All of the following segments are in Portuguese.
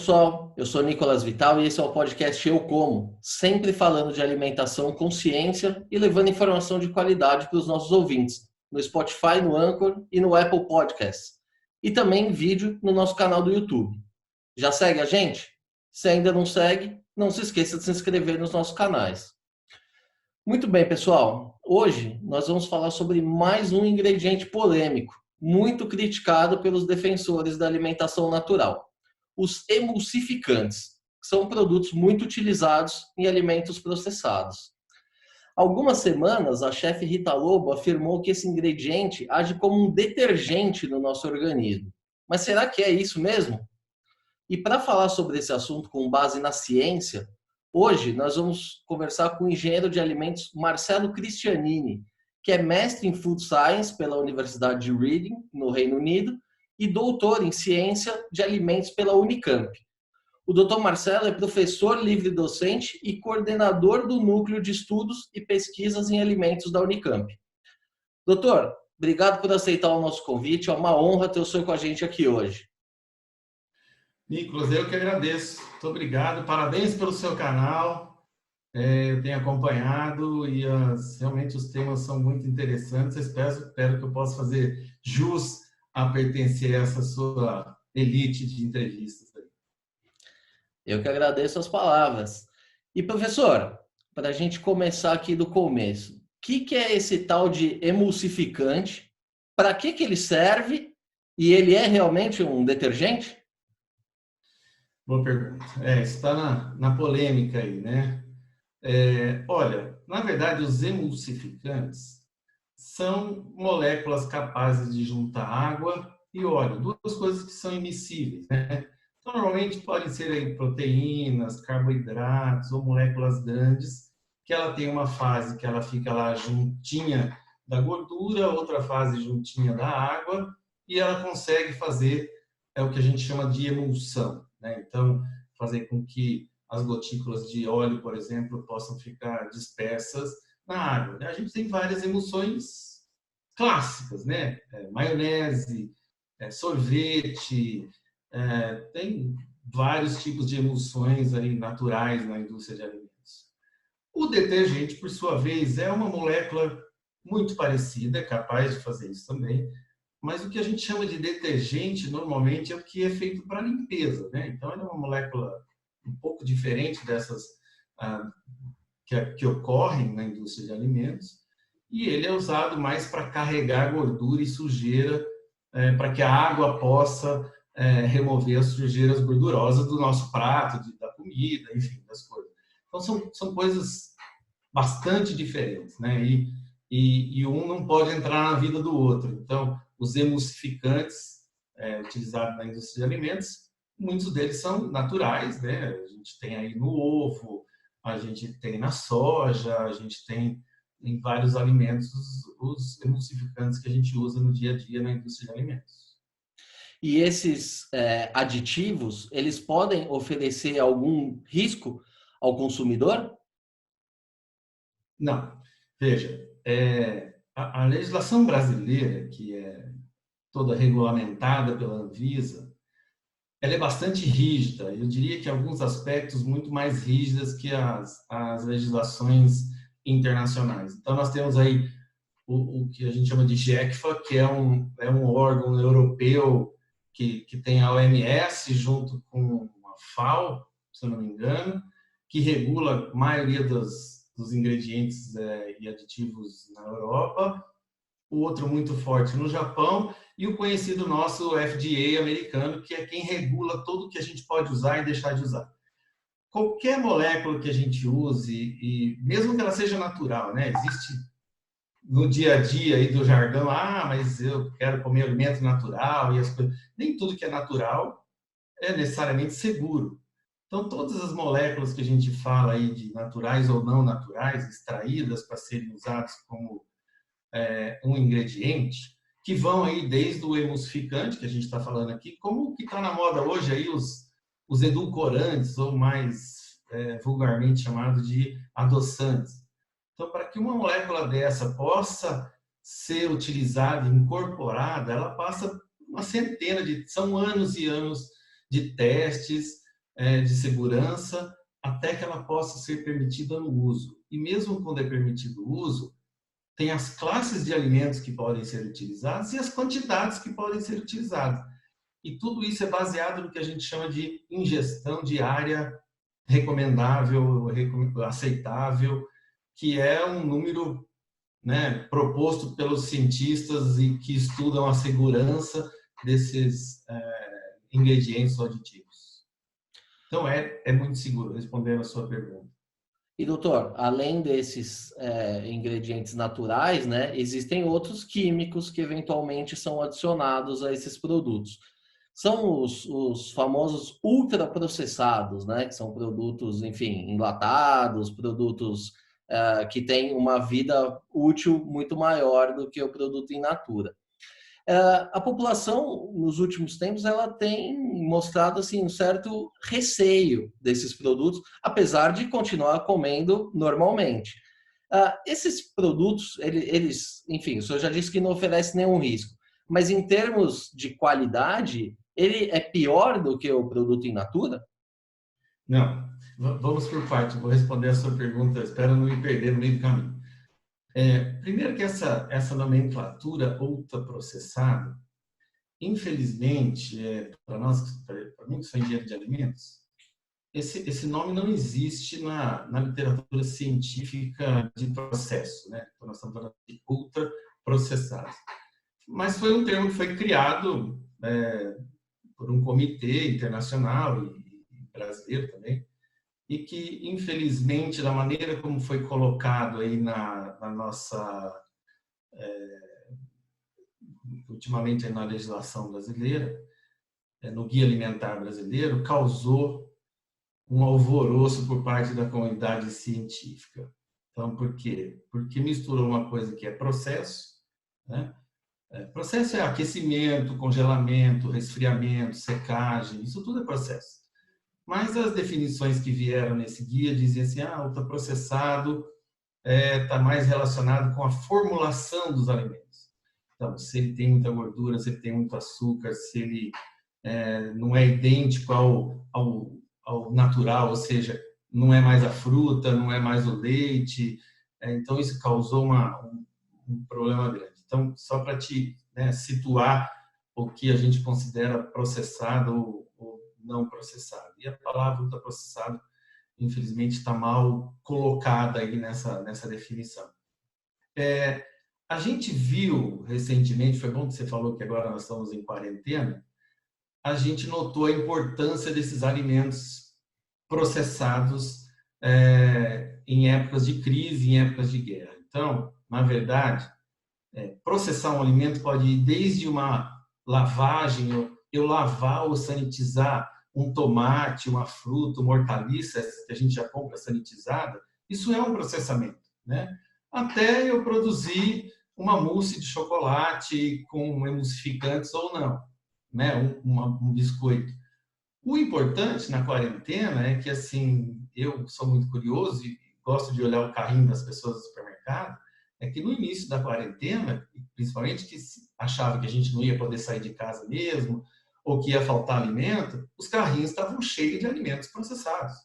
pessoal, eu sou Nicolas Vital e esse é o podcast Eu Como, sempre falando de alimentação com ciência e levando informação de qualidade para os nossos ouvintes, no Spotify, no Anchor e no Apple Podcasts, e também em vídeo no nosso canal do YouTube. Já segue a gente? Se ainda não segue, não se esqueça de se inscrever nos nossos canais. Muito bem, pessoal, hoje nós vamos falar sobre mais um ingrediente polêmico, muito criticado pelos defensores da alimentação natural. Os emulsificantes, que são produtos muito utilizados em alimentos processados. Há algumas semanas, a chefe Rita Lobo afirmou que esse ingrediente age como um detergente no nosso organismo. Mas será que é isso mesmo? E para falar sobre esse assunto com base na ciência, hoje nós vamos conversar com o engenheiro de alimentos Marcelo Cristianini, que é mestre em Food Science pela Universidade de Reading, no Reino Unido, e doutor em Ciência de Alimentos pela Unicamp. O Dr. Marcelo é professor livre-docente e coordenador do Núcleo de Estudos e Pesquisas em Alimentos da Unicamp. Doutor, obrigado por aceitar o nosso convite, é uma honra ter o senhor com a gente aqui hoje. Nicolas, eu que agradeço. Muito obrigado, parabéns pelo seu canal. Eu tenho acompanhado e realmente os temas são muito interessantes. Espero que eu possa fazer jus a pertencer a essa sua elite de entrevistas. Eu que agradeço as palavras. E professor, para a gente começar aqui do começo, o que é esse tal de emulsificante? Para que ele serve? E ele é realmente um detergente? Boa pergunta. Está na polêmica aí, né? Olha, na verdade, os emulsificantes são moléculas capazes de juntar água e óleo, duas coisas que são immiscíveis, né? Então, normalmente podem ser aí proteínas, carboidratos ou moléculas grandes, que ela tem uma fase que ela fica lá juntinha da gordura, outra fase juntinha da água, e ela consegue fazer o que a gente chama de emulsão, né? Então, fazer com que as gotículas de óleo, por exemplo, possam ficar dispersas na água. A gente tem várias emulsões clássicas, né? Maionese, sorvete, tem vários tipos de emulsões aí naturais na indústria de alimentos. O detergente, por sua vez, é uma molécula muito parecida, é capaz de fazer isso também, mas o que a gente chama de detergente, normalmente, é o que é feito para limpeza, né? Então, ele é uma molécula um pouco diferente dessas que ocorrem na indústria de alimentos, e ele é usado mais para carregar gordura e sujeira, para que a água possa remover as sujeiras gordurosas do nosso prato, da comida, enfim, das coisas. Então, são coisas bastante diferentes, né? E um não pode entrar na vida do outro. Então, os emulsificantes utilizados na indústria de alimentos, muitos deles são naturais, né? A gente tem aí no ovo, a gente tem na soja, a gente tem em vários alimentos os emulsificantes que a gente usa no dia a dia na indústria de alimentos. E esses aditivos, eles podem oferecer algum risco ao consumidor? Não. Veja, a legislação brasileira, que é toda regulamentada pela Anvisa, ela é bastante rígida. Eu diria que em alguns aspectos muito mais rígidas que as legislações internacionais. Então, nós temos aí o que a gente chama de GECFA, que é um órgão europeu que tem a OMS junto com a FAO, se eu não me engano, que regula a maioria dos ingredientes e aditivos na Europa. O outro muito forte no Japão, e o conhecido nosso FDA americano, que é quem regula tudo que a gente pode usar e deixar de usar. Qualquer molécula que a gente use, e mesmo que ela seja natural, né? Existe no dia a dia aí do jargão, mas eu quero comer alimento natural, e as coisas. Nem tudo que é natural é necessariamente seguro. Então, todas as moléculas que a gente fala aí de naturais ou não naturais, extraídas para serem usadas como um ingrediente, que vão aí desde o emulsificante, que a gente está falando aqui, como o que está na moda hoje aí, os edulcorantes, ou mais vulgarmente chamado de adoçantes. Então, para que uma molécula dessa possa ser utilizada, incorporada, ela passa uma centena são anos e anos de testes, de segurança, até que ela possa ser permitida no uso. E mesmo quando é permitido o uso, tem as classes de alimentos que podem ser utilizados e as quantidades que podem ser utilizadas. E tudo isso é baseado no que a gente chama de ingestão diária recomendável, aceitável, que é um número, né, proposto pelos cientistas e que estudam a segurança desses ingredientes ou aditivos. Então, é muito seguro, respondendo a sua pergunta. E, doutor, além desses ingredientes naturais, né, existem outros químicos que eventualmente são adicionados a esses produtos. São os famosos ultraprocessados, né, que são produtos, enfim, enlatados, produtos que têm uma vida útil muito maior do que o produto in natura. A população, nos últimos tempos, ela tem mostrado assim, um certo receio desses produtos, apesar de continuar comendo normalmente. Esses produtos, eles, enfim, o senhor já disse que não oferece nenhum risco, mas em termos de qualidade, ele é pior do que o produto in natura? Não, vamos por parte, vou responder a sua pergunta, espero não me perder no meio do caminho. Primeiro que essa nomenclatura ultraprocessada, infelizmente, para mim que sou engenheiro de alimentos, esse nome não existe na literatura científica de processo, né? Então, nós estamos falando de ultraprocessados. Mas foi um termo que foi criado por um comitê internacional e brasileiro também, e que, infelizmente, da maneira como foi colocado aí na nossa, ultimamente na legislação brasileira, no Guia Alimentar Brasileiro, causou um alvoroço por parte da comunidade científica. Então, por quê? Porque misturou uma coisa que é processo, né? Processo é aquecimento, congelamento, resfriamento, secagem, isso tudo é processo. Mas as definições que vieram nesse guia diziam assim, ultraprocessado está mais relacionado com a formulação dos alimentos. Então, se ele tem muita gordura, se ele tem muito açúcar, se ele não é idêntico ao natural, ou seja, não é mais a fruta, não é mais o leite, então isso causou um problema grande. Então, só para te situar o que a gente considera processado ou não processado. E a palavra ultraprocessado, infelizmente, está mal colocada aí nessa definição. A gente viu recentemente, foi bom que você falou que agora nós estamos em quarentena, a gente notou a importância desses alimentos processados em épocas de crise, em épocas de guerra. Então, na verdade, processar um alimento pode ir desde uma lavagem, eu lavar ou sanitizar um tomate, uma fruta, uma hortaliça, que a gente já compra sanitizada, isso é um processamento, né? Até eu produzir uma mousse de chocolate com emulsificantes ou não, né? Um biscoito. O importante na quarentena é que, assim, eu sou muito curioso e gosto de olhar o carrinho das pessoas do supermercado, é que no início da quarentena, principalmente que achava que a gente não ia poder sair de casa mesmo, ou que ia faltar alimento, os carrinhos estavam cheios de alimentos processados,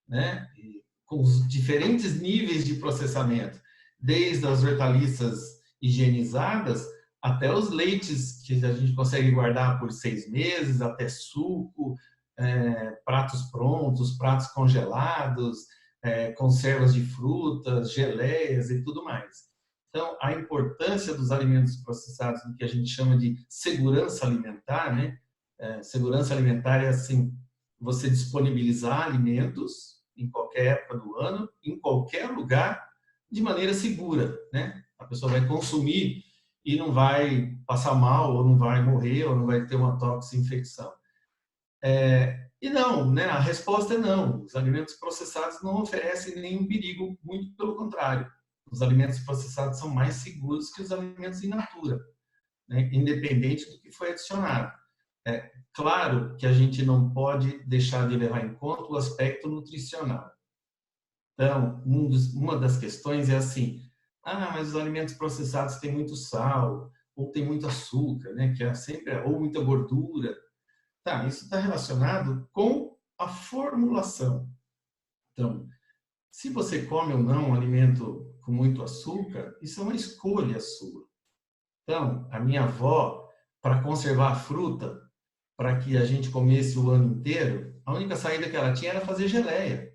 né? E com os diferentes níveis de processamento, desde as hortaliças higienizadas até os leites que a gente consegue guardar por 6 meses, até suco, pratos prontos, pratos congelados, conservas de frutas, geleias e tudo mais. Então, a importância dos alimentos processados, no que a gente chama de segurança alimentar, né? Segurança alimentar é assim, você disponibilizar alimentos em qualquer época do ano, em qualquer lugar, de maneira segura, né? A pessoa vai consumir e não vai passar mal, ou não vai morrer, ou não vai ter uma toxinfecção. E não, né? A resposta é não. Os alimentos processados não oferecem nenhum perigo, muito pelo contrário. Os alimentos processados são mais seguros que os alimentos in natura, né? Independente do que foi adicionado. Claro que a gente não pode deixar de levar em conta o aspecto nutricional. Então, uma das questões é assim, mas os alimentos processados têm muito sal, ou tem muito açúcar, né? Que é sempre, ou muita gordura. Tá, isso está relacionado com a formulação. Então, se você come ou não um alimento com muito açúcar, isso é uma escolha sua. Então, a minha avó, para conservar a fruta, para que a gente comesse o ano inteiro, a única saída que ela tinha era fazer geleia.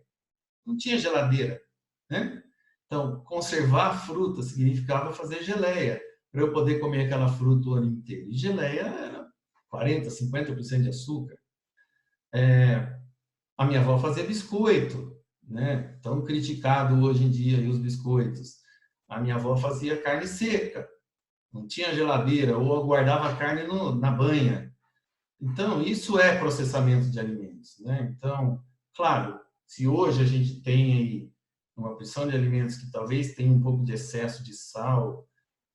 Não tinha geladeira, né? Então, conservar a fruta significava fazer geleia, para eu poder comer aquela fruta o ano inteiro. E geleia era 40%, 50% de açúcar. A minha avó fazia biscoito, né? Tão criticado hoje em dia os biscoitos. A minha avó fazia carne seca, não tinha geladeira, ou guardava a carne na banha. Então, isso é processamento de alimentos, né? Então, claro, se hoje a gente tem aí uma porção de alimentos que talvez tenha um pouco de excesso de sal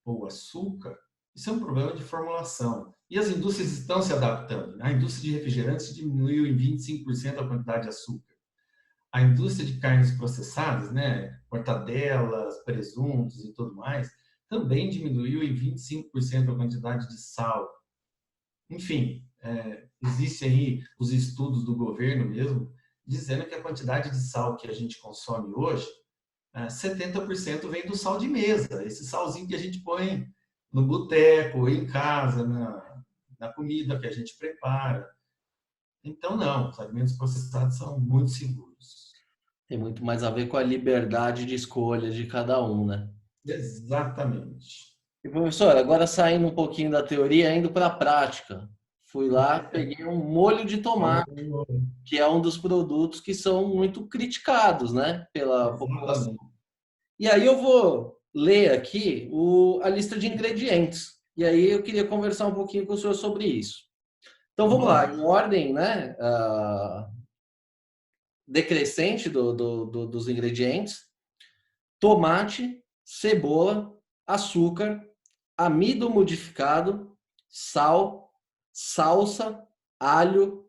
ou açúcar, isso é um problema de formulação. E as indústrias estão se adaptando, né? A indústria de refrigerantes diminuiu em 25% a quantidade de açúcar. A indústria de carnes processadas, né, mortadelas, presuntos e tudo mais, também diminuiu em 25% a quantidade de sal. Enfim, existem aí os estudos do governo mesmo, dizendo que a quantidade de sal que a gente consome hoje, 70% vem do sal de mesa, esse salzinho que a gente põe no boteco, em casa, na comida que a gente prepara. Então, não, os alimentos processados são muito seguros. Tem muito mais a ver com a liberdade de escolha de cada um, né? Exatamente. E, professor, agora saindo um pouquinho da teoria, indo para a prática. Fui lá, peguei um molho de tomate, que é um dos produtos que são muito criticados, né, pela população. Exatamente. E aí eu vou ler aqui a lista de ingredientes. E aí eu queria conversar um pouquinho com o senhor sobre isso. Então vamos lá, em ordem, né, decrescente dos ingredientes: tomate, cebola, açúcar, amido modificado, sal, salsa, alho,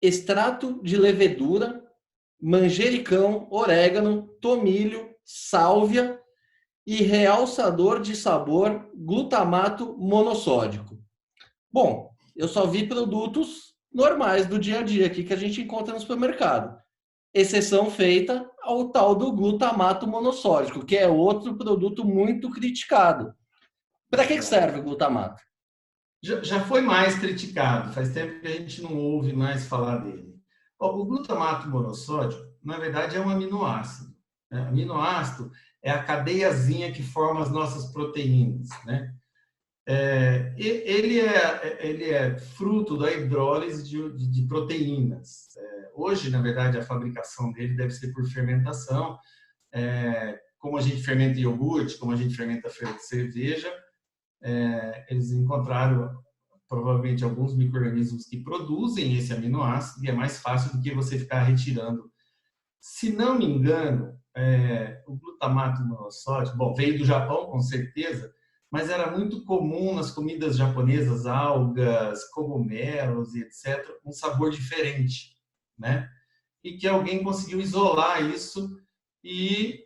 extrato de levedura, manjericão, orégano, tomilho, sálvia e realçador de sabor, glutamato monossódico. Bom, eu só vi produtos normais do dia a dia aqui que a gente encontra no supermercado. Exceção feita ao tal do glutamato monossódico, que é outro produto muito criticado. Para que serve o glutamato? Já foi mais criticado, faz tempo que a gente não ouve mais falar dele. O glutamato monossódico, na verdade, é um aminoácido, né? Aminoácido é a cadeiazinha que forma as nossas proteínas, né? Ele é fruto da hidrólise de proteínas. Hoje, na verdade, a fabricação dele deve ser por fermentação, como a gente fermenta iogurte, como a gente fermenta cerveja. Eles encontraram provavelmente alguns micro-organismos que produzem esse aminoácido e é mais fácil do que você ficar retirando. Se não me engano, o glutamato monossódico, bom, veio do Japão com certeza, mas era muito comum nas comidas japonesas, algas, cogumelos e etc., um sabor diferente, né? E que alguém conseguiu isolar isso e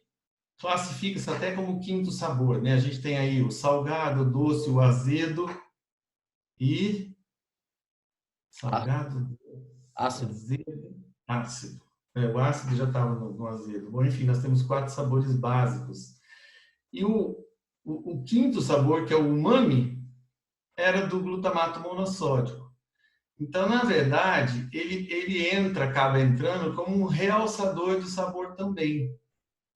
classifica-se até como quinto sabor, né? A gente tem aí o salgado, o doce, o azedo e salgado, ácido. azedo, ácido. O ácido já estava no azedo. Bom, enfim, nós temos 4 sabores básicos. E o quinto sabor, que é o umami, era do glutamato monossódico. Então, na verdade, ele acaba entrando como um realçador de sabor também,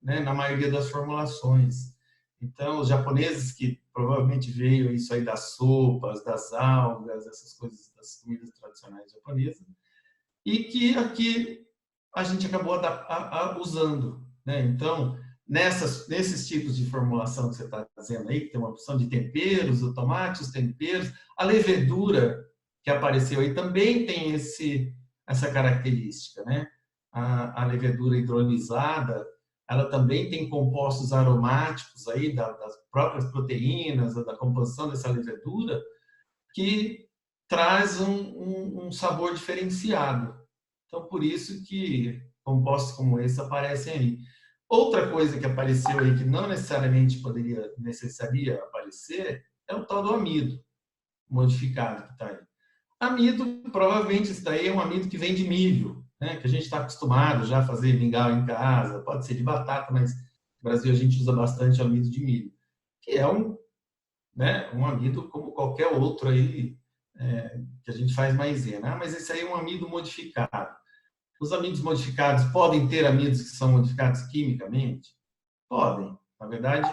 né, na maioria das formulações. Então, os japoneses, que provavelmente veio isso aí das sopas, das algas, essas coisas das comidas tradicionais japonesas, e que aqui a gente acabou usando, né? Então, nesses tipos de formulação que você está fazendo aí, que tem uma opção de temperos, o tomate, os temperos, a levedura que apareceu aí também tem essa característica, né? A levedura hidrolisada, ela também tem compostos aromáticos aí das próprias proteínas, da composição dessa levedura, que traz um sabor diferenciado. Então, por isso que compostos como esse aparecem aí. Outra coisa que apareceu aí, que não necessariamente necessaria aparecer, é o tal do amido modificado que está aí. Amido, provavelmente, isso daí é um amido que vem de milho, né, que a gente está acostumado já a fazer mingau em casa, pode ser de batata, mas no Brasil a gente usa bastante amido de milho, que é né, um amido como qualquer outro aí, que a gente faz maisena. Mas esse aí é um amido modificado. Os amidos modificados podem ter amidos que são modificados quimicamente? Podem. Na verdade,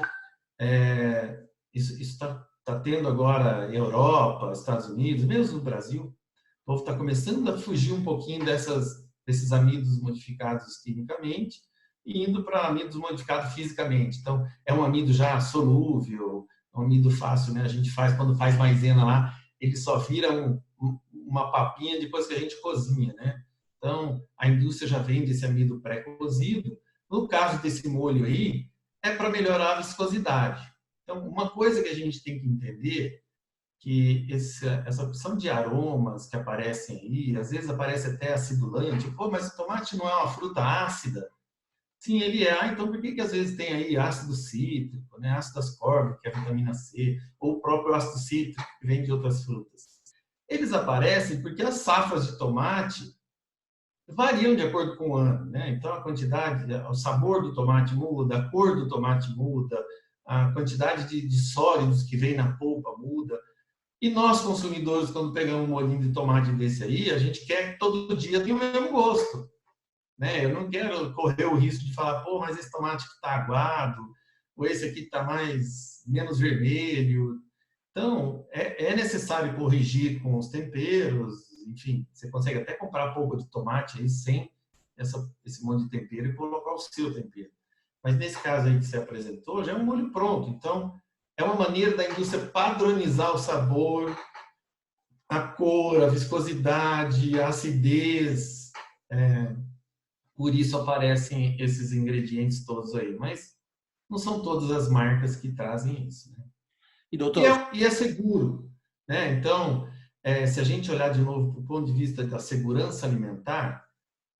isso está tendo agora em Europa, Estados Unidos, mesmo no Brasil, o povo está começando a fugir um pouquinho desses amidos modificados quimicamente e indo para amidos modificados fisicamente. Então, é um amido já solúvel, um amido fácil, né? A gente faz, quando faz maisena lá, ele só vira uma papinha depois que a gente cozinha, né? Então, a indústria já vende esse amido pré-cozido. No caso desse molho aí, é para melhorar a viscosidade. Então, uma coisa que a gente tem que entender que essa opção de aromas que aparecem aí, às vezes aparece até acidulante. Pô, mas o tomate não é uma fruta ácida? Sim, ele é. Ah, então por que às vezes tem aí ácido cítrico, né? Ácido ascórbico, que é a vitamina C, ou o próprio ácido cítrico, que vem de outras frutas? Eles aparecem porque as safras de tomate variam de acordo com o ano, né? Então a quantidade, o sabor do tomate muda, a cor do tomate muda, a quantidade de sólidos que vem na polpa muda. E nós, consumidores, quando pegamos um molhinho de tomate desse aí, a gente quer que todo dia tenha o mesmo gosto, né? Eu não quero correr o risco de falar, pô, mas esse tomate que está aguado, ou esse aqui está menos vermelho. Então, é necessário corrigir com os temperos, enfim, você consegue até comprar polpa de tomate aí sem esse monte de tempero e colocar o seu tempero. Mas nesse caso aí que você apresentou, já é um molho pronto. Então, é uma maneira da indústria padronizar o sabor, a cor, a viscosidade, a acidez. Por isso aparecem esses ingredientes todos aí. Mas não são todas as marcas que trazem isso, né? E doutor, E é seguro, né? Então, se a gente olhar de novo do ponto de vista da segurança alimentar,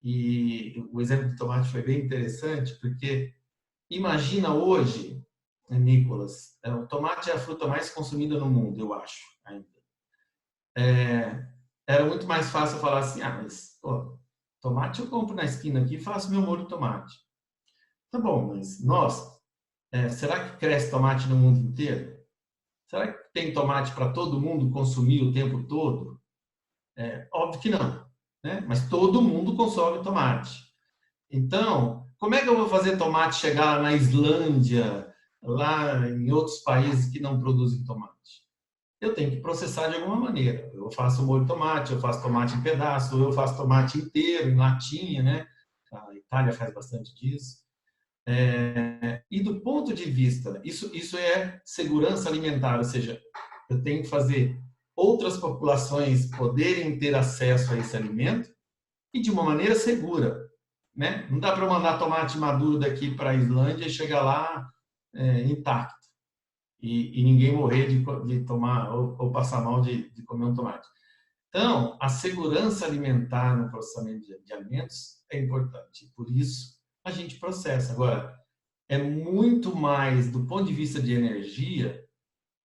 e o exemplo do tomate foi bem interessante, porque imagina hoje, Nicolas, o tomate é a fruta mais consumida no mundo, eu acho, ainda. Era muito mais fácil falar assim, mas pô, tomate eu compro na esquina aqui e faço meu molho de tomate. Tá bom, mas será que cresce tomate no mundo inteiro? Será que tem tomate para todo mundo consumir o tempo todo? Óbvio que não, né? Mas todo mundo consome tomate. Então, como é que eu vou fazer tomate chegar na Islândia, lá em outros países que não produzem tomate? Eu tenho que processar de alguma maneira. Eu faço molho de tomate, eu faço tomate em pedaço, eu faço tomate inteiro, em latinha, né? A Itália faz bastante disso. E do ponto de vista, isso é segurança alimentar, ou seja, eu tenho que fazer outras populações poderem ter acesso a esse alimento e de uma maneira segura, né? Não dá para mandar tomate maduro daqui para a Islândia e chegar lá intacto e ninguém morrer de tomar ou passar mal de comer um tomate. Então, a segurança alimentar no processamento de alimentos é importante. Por isso, a gente processa. Agora, é muito mais, do ponto de vista de energia,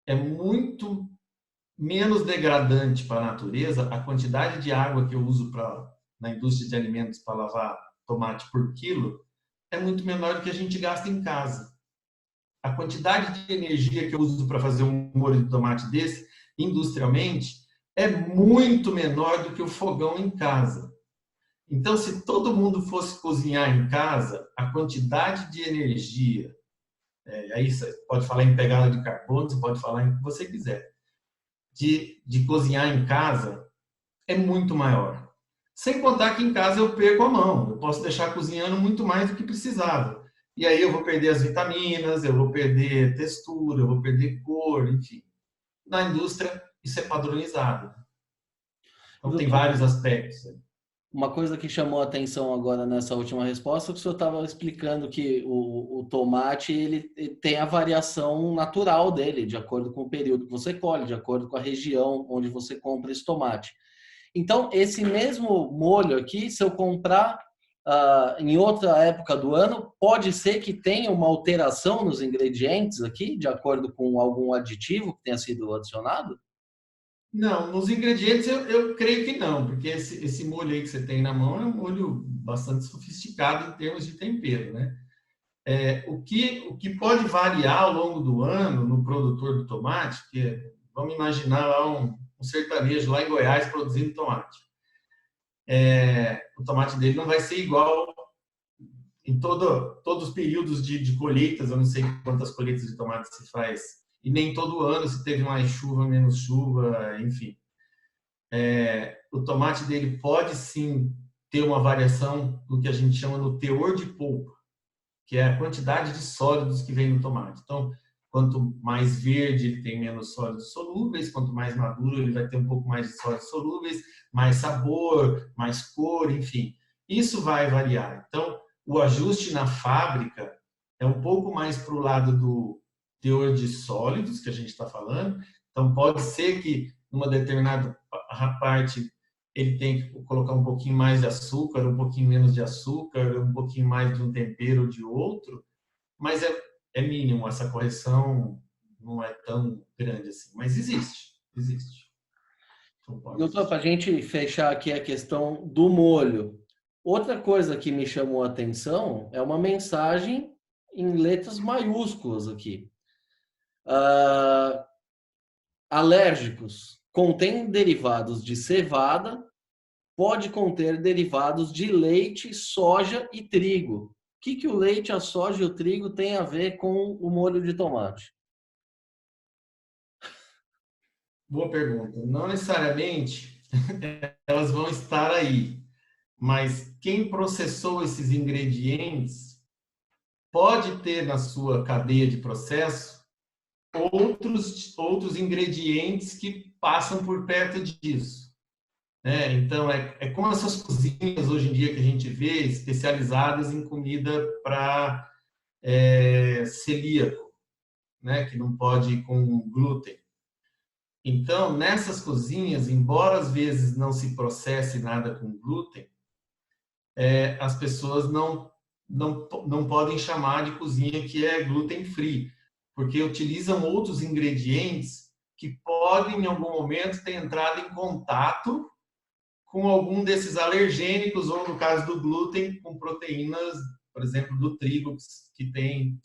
é muito menos degradante para a natureza a quantidade de água que eu uso na indústria de alimentos para lavar tomate por quilo é muito menor do que a gente gasta em casa. A quantidade de energia que eu uso para fazer um molho de tomate desse, industrialmente, é muito menor do que o fogão em casa. Então, se todo mundo fosse cozinhar em casa, a quantidade de energia, aí você pode falar em pegada de carbono, você pode falar em o que você quiser, de cozinhar em casa é muito maior. Sem contar que em casa eu perco a mão, eu posso deixar cozinhando muito mais do que precisava. E aí eu vou perder as vitaminas, eu vou perder textura, eu vou perder cor, enfim. Na indústria, isso é padronizado. Então tem doutor, vários aspectos. uma coisa que chamou a atenção agora nessa última resposta, é que o senhor estava explicando que o tomate ele tem a variação natural dele, de acordo com o período que você colhe, de acordo com a região onde você compra esse tomate. Então, esse mesmo molho aqui, se eu comprar em outra época do ano, pode ser que tenha uma alteração nos ingredientes aqui, de acordo com algum aditivo que tenha sido adicionado? Não, nos ingredientes eu creio que não, porque esse molho aí que você tem na mão é um molho bastante sofisticado em termos de tempero, né? O que pode variar ao longo do ano no produtor do tomate, vamos imaginar lá um sertanejo lá em Goiás produzindo tomate. O tomate dele não vai ser igual em todos os períodos de colheitas, eu não sei quantas colheitas de tomate se faz, e nem todo ano se teve mais chuva, menos chuva, enfim. O tomate dele pode sim ter uma variação no que a gente chama no teor de polpa, que é a quantidade de sólidos que vem no tomate. Então, quanto mais verde ele tem menos sólidos solúveis, quanto mais maduro ele vai ter um pouco mais de sólidos solúveis, mais sabor, mais cor, enfim. Isso vai variar. Então, o ajuste na fábrica é um pouco mais para o lado do teor de sólidos que a gente está falando. Então, pode ser que numa determinada parte ele tem que colocar um pouquinho mais de açúcar, um pouquinho menos de açúcar, um pouquinho mais de um tempero ou de outro, mas é mínimo, essa correção não é tão grande assim, mas existe. Doutor, para a gente fechar aqui a questão do molho, outra coisa que me chamou a atenção é uma mensagem em letras maiúsculas aqui. Alérgicos. Contém derivados de cevada, pode conter derivados de leite, soja e trigo. O que o leite, a soja e o trigo têm a ver com o molho de tomate? Boa pergunta. Não necessariamente elas vão estar aí, mas quem processou esses ingredientes pode ter na sua cadeia de processo outros ingredientes que passam por perto disso. Então, é como essas cozinhas hoje em dia que a gente vê especializadas em comida para celíaco, né, que não pode ir com glúten. Então, nessas cozinhas, embora às vezes não se processe nada com glúten, as pessoas não podem chamar de cozinha que é gluten free, porque utilizam outros ingredientes que podem, em algum momento, ter entrado em contato com algum desses alergênicos, ou, no caso do glúten, com proteínas, por exemplo, do trigo, que tem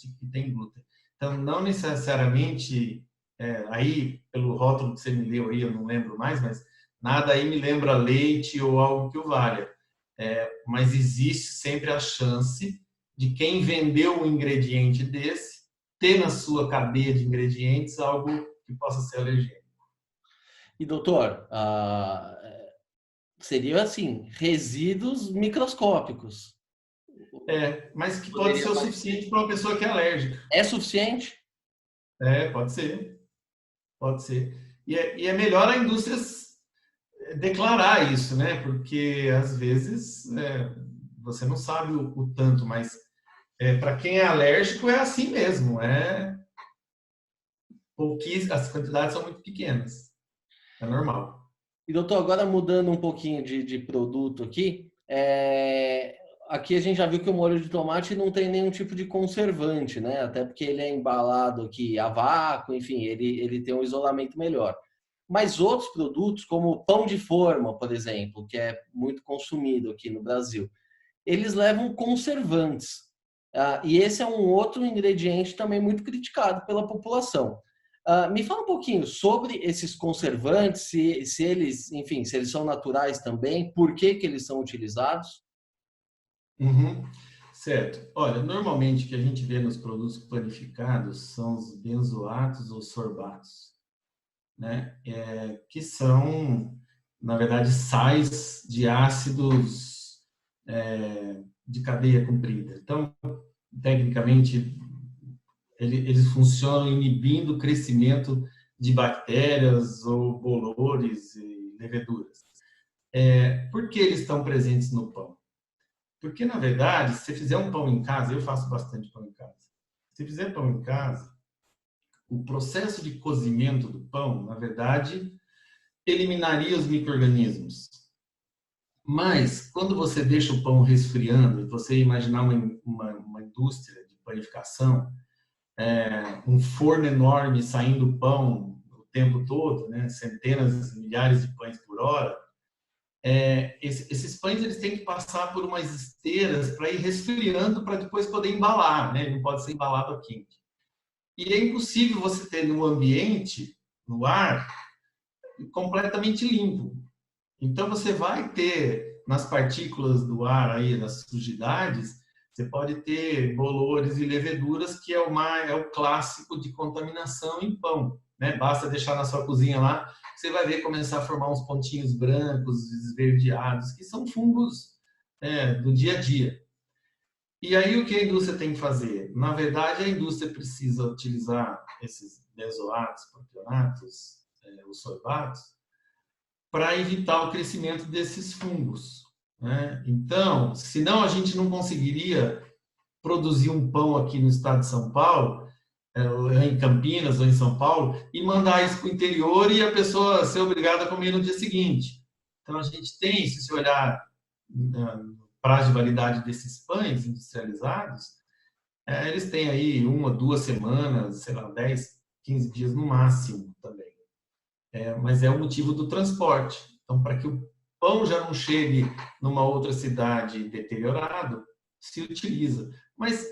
glúten. Então, não necessariamente, aí, pelo rótulo que você me leu aí, eu não lembro mais, mas nada aí me lembra leite ou algo que o valha. Mas existe sempre a chance de quem vendeu um ingrediente desse ter na sua cadeia de ingredientes algo que possa ser alergênico. E, doutor, seria assim, resíduos microscópicos. Mas que pode ser o suficiente para uma pessoa que é alérgica. É suficiente? Pode ser. Pode ser. E é melhor a indústria declarar isso, né? Porque às vezes você não sabe o tanto, mas para quem é alérgico é assim mesmo. As quantidades são muito pequenas. É normal. E, doutor, agora mudando um pouquinho de produto aqui, aqui a gente já viu que o molho de tomate não tem nenhum tipo de conservante, né? Até porque ele é embalado aqui a vácuo, enfim, ele tem um isolamento melhor. Mas outros produtos, como pão de forma, por exemplo, que é muito consumido aqui no Brasil, eles levam conservantes. E esse é um outro ingrediente também muito criticado pela população. Me fala um pouquinho sobre esses conservantes, se eles, enfim, se eles são naturais também, por que eles são utilizados? Uhum. Certo. Olha, normalmente o que a gente vê nos produtos panificados são os benzoatos ou sorbatos, né? Que são, na verdade, sais de ácidos de cadeia comprida. Então, tecnicamente, eles funcionam inibindo o crescimento de bactérias ou bolores e leveduras. Por que eles estão presentes no pão? Porque, na verdade, se você fizer um pão em casa, eu faço bastante pão em casa. Se você fizer pão em casa, o processo de cozimento do pão, na verdade, eliminaria os micro-organismos. Mas, quando você deixa o pão resfriando, e você imaginar uma indústria de panificação, um forno enorme saindo pão o tempo todo, né? Centenas, milhares de pães por hora, esses pães eles têm que passar por umas esteiras para ir resfriando para depois poder embalar, né? Ele não pode ser embalado a quente. E é impossível você ter no ambiente, no ar, completamente limpo. Então você vai ter nas partículas do ar aí, nas sujidades, você pode ter bolores e leveduras, que é o clássico de contaminação em pão, né? Basta deixar na sua cozinha lá, você vai ver começar a formar uns pontinhos brancos, esverdeados, que são fungos do dia a dia. E aí o que a indústria tem que fazer? Na verdade, a indústria precisa utilizar esses benzoatos, propionatos, os sorbatos, para evitar o crescimento desses fungos, né? Então, senão a gente não conseguiria produzir um pão aqui no estado de São Paulo, em Campinas ou em São Paulo, e mandar isso para o interior e a pessoa ser obrigada a comer no dia seguinte. Então, a gente tem, se você olhar no prazo de validade desses pães industrializados, eles têm aí 1 ou 2 semanas, sei lá, 10, 15 dias no máximo também. Mas é o motivo do transporte. Então, para que o pão já não chegue numa outra cidade deteriorado, se utiliza. Mas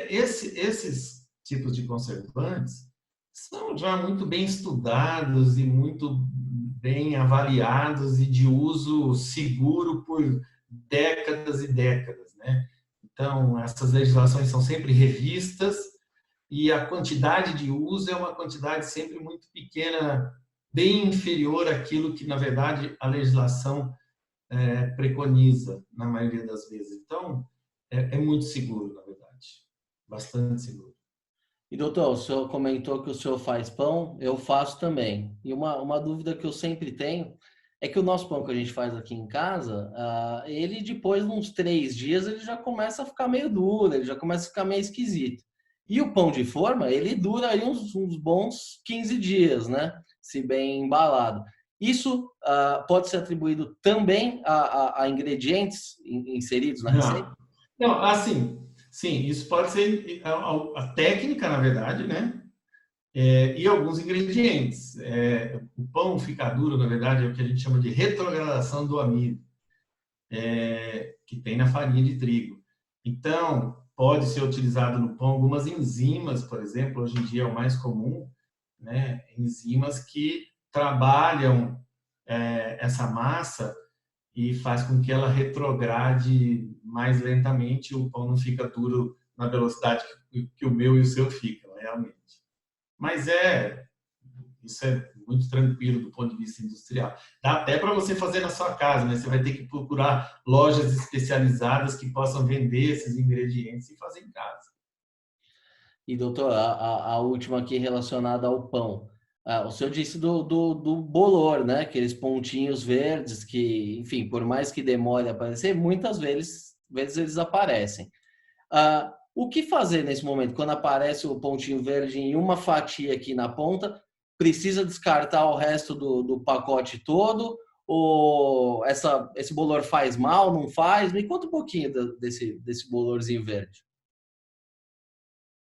esses tipos de conservantes são já muito bem estudados e muito bem avaliados e de uso seguro por décadas e décadas, né? Então, essas legislações são sempre revistas e a quantidade de uso é uma quantidade sempre muito pequena, bem inferior àquilo que, na verdade, a legislação preconiza, na maioria das vezes. Então, é muito seguro, na verdade, bastante seguro. E doutor, o senhor comentou que o senhor faz pão, eu faço também. E uma dúvida que eu sempre tenho é que o nosso pão que a gente faz aqui em casa, ele depois de uns 3 dias, ele já começa a ficar meio duro, ele já começa a ficar meio esquisito. E o pão de forma, ele dura aí uns bons 15 dias, né? Se bem embalado. Isso pode ser atribuído também a ingredientes inseridos na receita? Não, assim, sim, isso pode ser a técnica, na verdade, né? E alguns ingredientes. O pão ficar duro, na verdade, é o que a gente chama de retrogradação do amido, que tem na farinha de trigo. Então, pode ser utilizado no pão algumas enzimas, por exemplo, hoje em dia é o mais comum, né? Enzimas que trabalham essa massa e faz com que ela retrograde mais lentamente, o pão não fica duro na velocidade que o meu e o seu ficam, realmente. Mas isso é muito tranquilo do ponto de vista industrial. Dá até para você fazer na sua casa, né? Você vai ter que procurar lojas especializadas que possam vender esses ingredientes e fazer em casa. E, doutor, a última aqui relacionada ao pão. O senhor disse do bolor, né? Aqueles pontinhos verdes que, enfim, por mais que demore a aparecer, muitas vezes eles aparecem. O que fazer nesse momento? Quando aparece o pontinho verde em uma fatia aqui na ponta, precisa descartar o resto do pacote todo? Ou esse bolor faz mal, não faz? Me conta um pouquinho desse bolorzinho verde.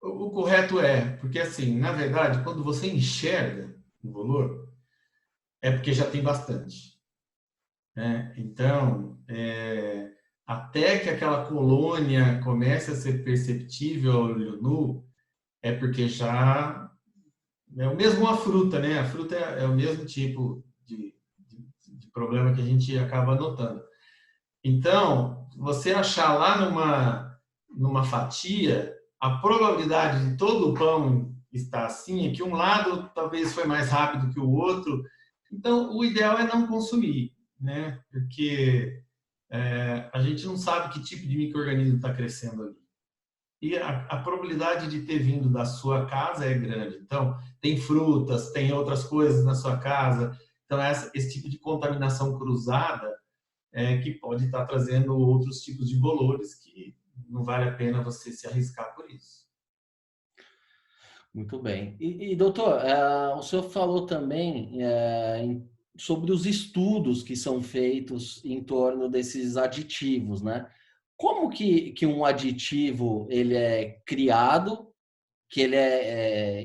O correto porque assim, na verdade, quando você enxerga o bolor, é porque já tem bastante, né? Então, até que aquela colônia comece a ser perceptível ao olho nu, é porque já é o mesmo a fruta, né? A fruta é o mesmo tipo de problema que a gente acaba notando. Então, você achar lá numa fatia, a probabilidade de todo o pão estar assim é que um lado talvez foi mais rápido que o outro. Então, o ideal é não consumir, né? Porque a gente não sabe que tipo de micro-organismo está crescendo ali. E a probabilidade de ter vindo da sua casa é grande. Então, tem frutas, tem outras coisas na sua casa. Então, esse tipo de contaminação cruzada que pode estar trazendo outros tipos de bolores que não vale a pena você se arriscar por isso. Muito bem. E doutor, o senhor falou também sobre os estudos que são feitos em torno desses aditivos, né? Como que um aditivo ele é criado que ele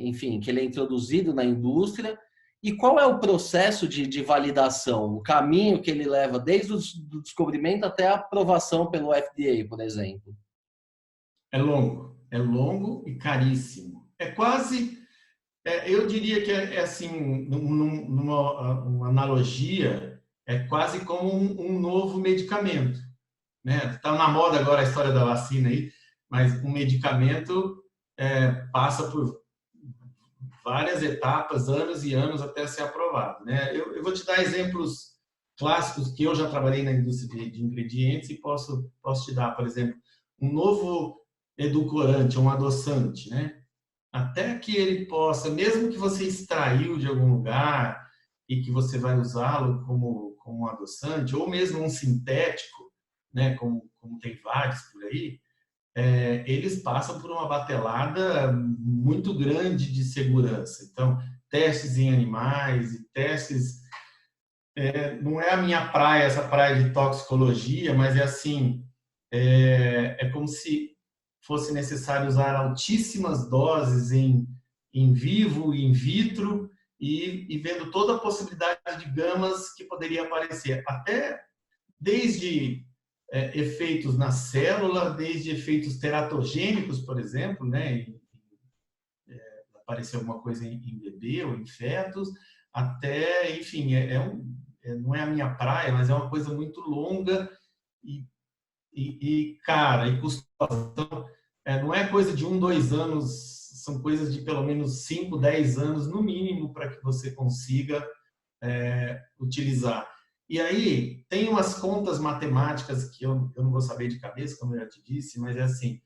enfim, que ele é introduzido na indústria, e qual é o processo de validação, o caminho que ele leva desde o descobrimento até a aprovação pelo FDA, por exemplo? É longo e caríssimo. É quase, eu diria que é assim, numa uma analogia, é quase como um novo medicamento, né? Está na moda agora a história da vacina aí, mas um medicamento passa por várias etapas, anos e anos até ser aprovado, né? Eu vou te dar exemplos clássicos que eu já trabalhei na indústria de ingredientes e posso te dar, por exemplo, um novo edulcorante, um adoçante, né? Até que ele possa, mesmo que você extraiu de algum lugar e que você vai usá-lo como um adoçante, ou mesmo um sintético, né? Como tem vários por aí, eles passam por uma batelada muito grande de segurança. Então, testes em animais e testes. Não é a minha praia, essa praia de toxicologia, mas é assim: é como se fosse necessário usar altíssimas doses em vivo e in vitro e vendo toda a possibilidade de gamas que poderia aparecer, até desde efeitos na célula, desde efeitos teratogênicos, por exemplo, né? Aparecer alguma coisa em bebê ou em fetos, até, enfim, não é a minha praia, mas é uma coisa muito longa e cara, e custosa. Então, não é coisa de 1, 2 anos, são coisas de pelo menos 5, 10 anos, no mínimo, para que você consiga utilizar. E aí, tem umas contas matemáticas que eu não vou saber de cabeça, como eu já te disse, mas é assim: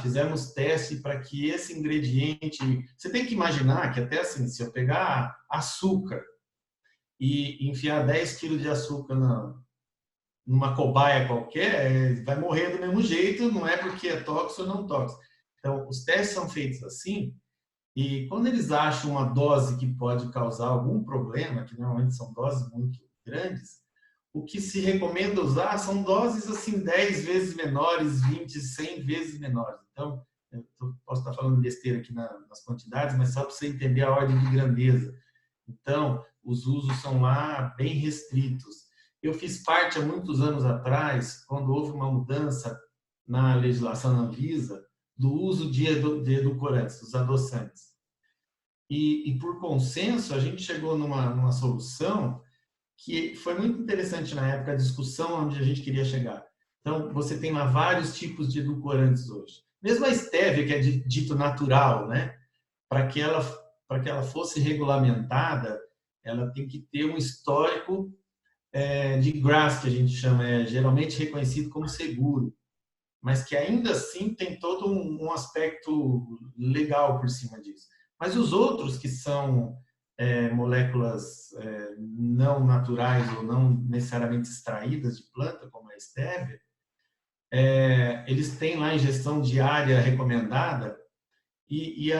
fizemos teste para que esse ingrediente. Você tem que imaginar que, até assim, se eu pegar açúcar e enfiar 10 quilos de açúcar numa cobaia qualquer, vai morrer do mesmo jeito, não é porque é tóxico ou não tóxico. Então, os testes são feitos assim, e quando eles acham uma dose que pode causar algum problema, que normalmente são doses muito grandes, o que se recomenda usar são doses assim 10 vezes menores, 20, 100 vezes menores. Então, eu posso estar falando besteira aqui nas quantidades, mas só para você entender a ordem de grandeza. Então, os usos são lá bem restritos. Eu fiz parte há muitos anos atrás, quando houve uma mudança na legislação da Anvisa, do uso de edulcorantes, dos adoçantes. E por consenso, a gente chegou numa solução que foi muito interessante na época, a discussão onde a gente queria chegar. Então, você tem lá vários tipos de edulcorantes hoje. Mesmo a stevia, que é dito natural, né? Para que ela fosse regulamentada, ela tem que ter um histórico de GRAS, que a gente chama, geralmente reconhecido como seguro, mas que ainda assim tem todo um aspecto legal por cima disso. Mas os outros, que são moléculas não naturais ou não necessariamente extraídas de planta, como a stevia, eles têm lá ingestão diária recomendada e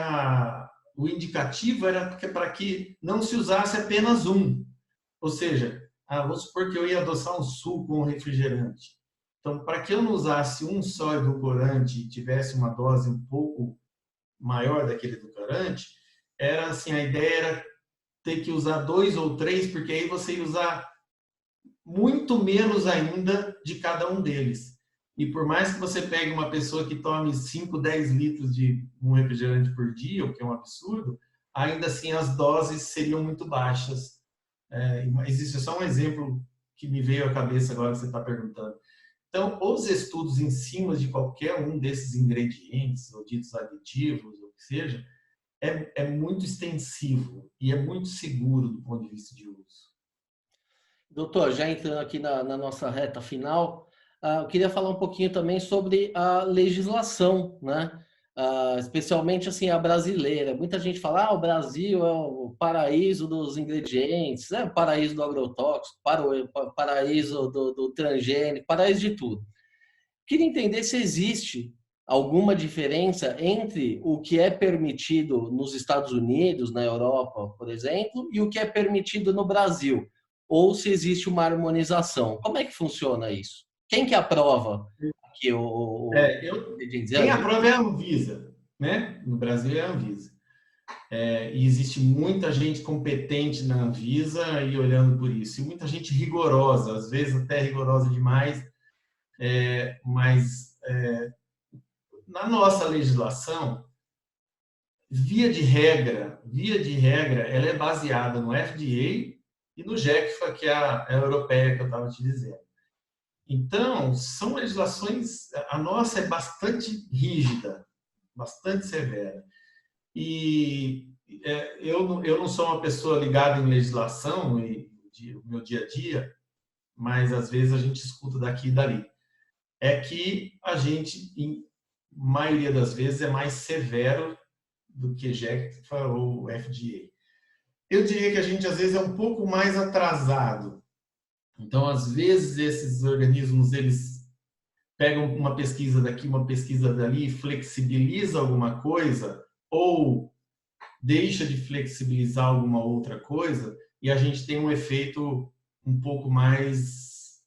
o indicativo era para que não se usasse apenas um. Ou seja, vamos supor que eu ia adoçar um suco ou um refrigerante. Então, para que eu não usasse um só edulcorante e tivesse uma dose um pouco maior daquele edulcorante, era assim, a ideia era ter que usar 2 ou 3, porque aí você ia usar muito menos ainda de cada um deles. E por mais que você pegue uma pessoa que tome 5, 10 litros de um refrigerante por dia, o que é um absurdo, ainda assim as doses seriam muito baixas. Existe só um exemplo que me veio à cabeça agora que você está perguntando. Então, os estudos em cima de qualquer um desses ingredientes, ou ditos aditivos, ou o que seja, é muito extensivo e é muito seguro do ponto de vista de uso. Doutor, já entrando aqui na nossa reta final, eu queria falar um pouquinho também sobre a legislação, né? Especialmente assim a brasileira. Muita gente fala, o Brasil é o paraíso dos ingredientes, é o paraíso do agrotóxico, paraíso do transgênico, paraíso de tudo. Queria entender se existe alguma diferença entre o que é permitido nos Estados Unidos, na Europa, por exemplo, e o que é permitido no Brasil, ou se existe uma harmonização. Como é que funciona isso? Quem que aprova aqui o Quem ingrediente? aprova é a Anvisa. né? No Brasil é a Anvisa. E existe muita gente competente na Anvisa e olhando por isso. E muita gente rigorosa, às vezes até rigorosa demais, mas na nossa legislação, via de regra, ela é baseada no FDA e no GECFA, que é a europeia que eu estava te dizendo. Então, são legislações, a nossa é bastante rígida, bastante severa. E eu não sou uma pessoa ligada em legislação e o meu dia a dia, mas às vezes a gente escuta daqui e dali. É que a gente, em maioria das vezes, é mais severo do que GECFA ou FDA. Eu diria que a gente, às vezes, é um pouco mais atrasado. Então, às vezes, esses organismos, eles pegam uma pesquisa daqui, uma pesquisa dali, flexibiliza alguma coisa, ou deixa de flexibilizar alguma outra coisa, e a gente tem um efeito um pouco mais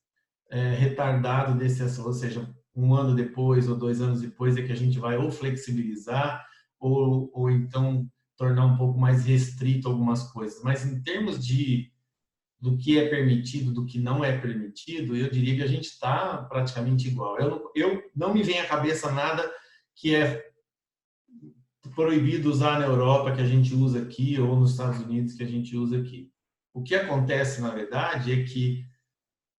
retardado desse, ou seja, 1 ano depois ou 2 anos depois é que a gente vai ou flexibilizar ou então tornar um pouco mais restrito algumas coisas. Mas em termos do que é permitido, do que não é permitido, eu diria que a gente está praticamente igual. Eu não me vem à cabeça nada que é proibido usar na Europa que a gente usa aqui ou nos Estados Unidos que a gente usa aqui. O que acontece, na verdade, é que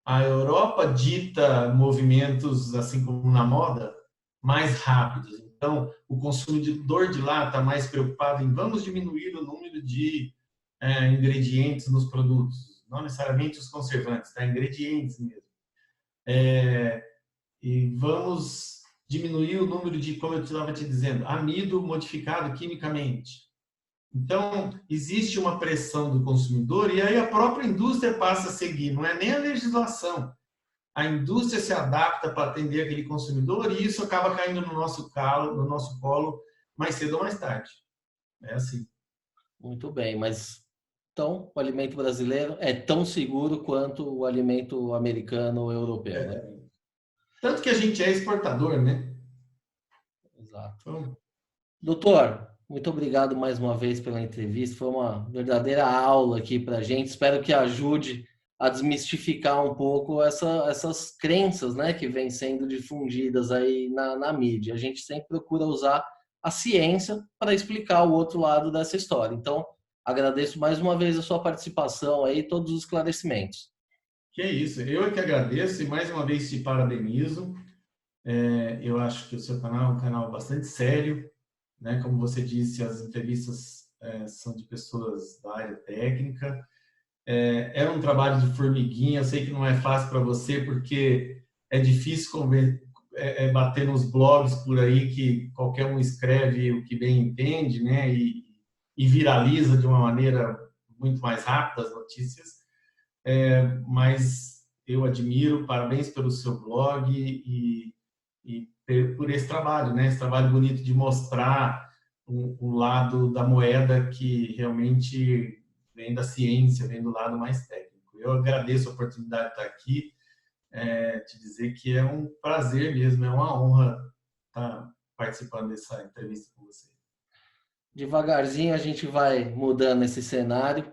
a Europa dita movimentos, assim como na moda, mais rápidos. Então, o consumidor de lá está mais preocupado em vamos diminuir o número de ingredientes nos produtos, não necessariamente os conservantes, tá? Ingredientes mesmo. E vamos diminuir o número de, como eu estava te dizendo, amido modificado quimicamente. Então, existe uma pressão do consumidor e aí a própria indústria passa a seguir, não é nem a legislação. A indústria se adapta para atender aquele consumidor e isso acaba caindo no nosso colo mais cedo ou mais tarde. É assim. Muito bem, mas então o alimento brasileiro é tão seguro quanto o alimento americano ou europeu, né? Tanto que a gente é exportador, né? Exato. Então, doutor, muito obrigado mais uma vez pela entrevista. Foi uma verdadeira aula aqui para a gente. Espero que ajude a desmistificar um pouco essas crenças, né, que vêm sendo difundidas aí na mídia. A gente sempre procura usar a ciência para explicar o outro lado dessa história. Então, agradeço mais uma vez a sua participação aí, todos os esclarecimentos. que é isso. Eu é que agradeço e mais uma vez te parabenizo. Eu acho que o seu canal é um canal bastante sério, né? Como você disse, as entrevistas são de pessoas da área técnica. É um trabalho de formiguinha. Eu sei que não é fácil para você porque é difícil bater nos blogs por aí que qualquer um escreve o que bem entende, né? E viraliza de uma maneira muito mais rápida as notícias. Mas eu admiro, parabéns pelo seu blog e por esse trabalho, né? Esse trabalho bonito de mostrar um lado da moeda que realmente vem da ciência, vem do lado mais técnico. Eu agradeço a oportunidade de estar aqui, te dizer que é um prazer mesmo, é uma honra estar participando dessa entrevista com você. Devagarzinho a gente vai mudando esse cenário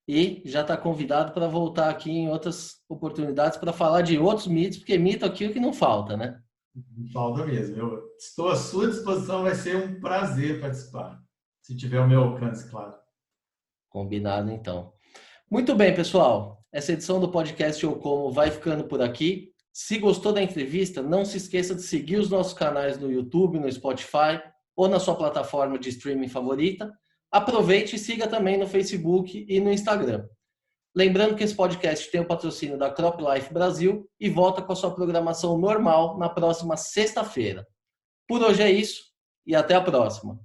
e já está convidado para voltar aqui em outras oportunidades para falar de outros mitos, porque mito aqui é o que não falta, né? Não falta mesmo. Eu estou à sua disposição, vai ser um prazer participar, se tiver o meu alcance, claro. Combinado, então. Muito bem, pessoal. Essa edição do podcast Eu Como vai ficando por aqui. Se gostou da entrevista, não se esqueça de seguir os nossos canais no YouTube, no Spotify ou na sua plataforma de streaming favorita. Aproveite e siga também no Facebook e no Instagram. Lembrando que esse podcast tem o patrocínio da Crop Life Brasil e volta com a sua programação normal na próxima sexta-feira. Por hoje é isso e até a próxima.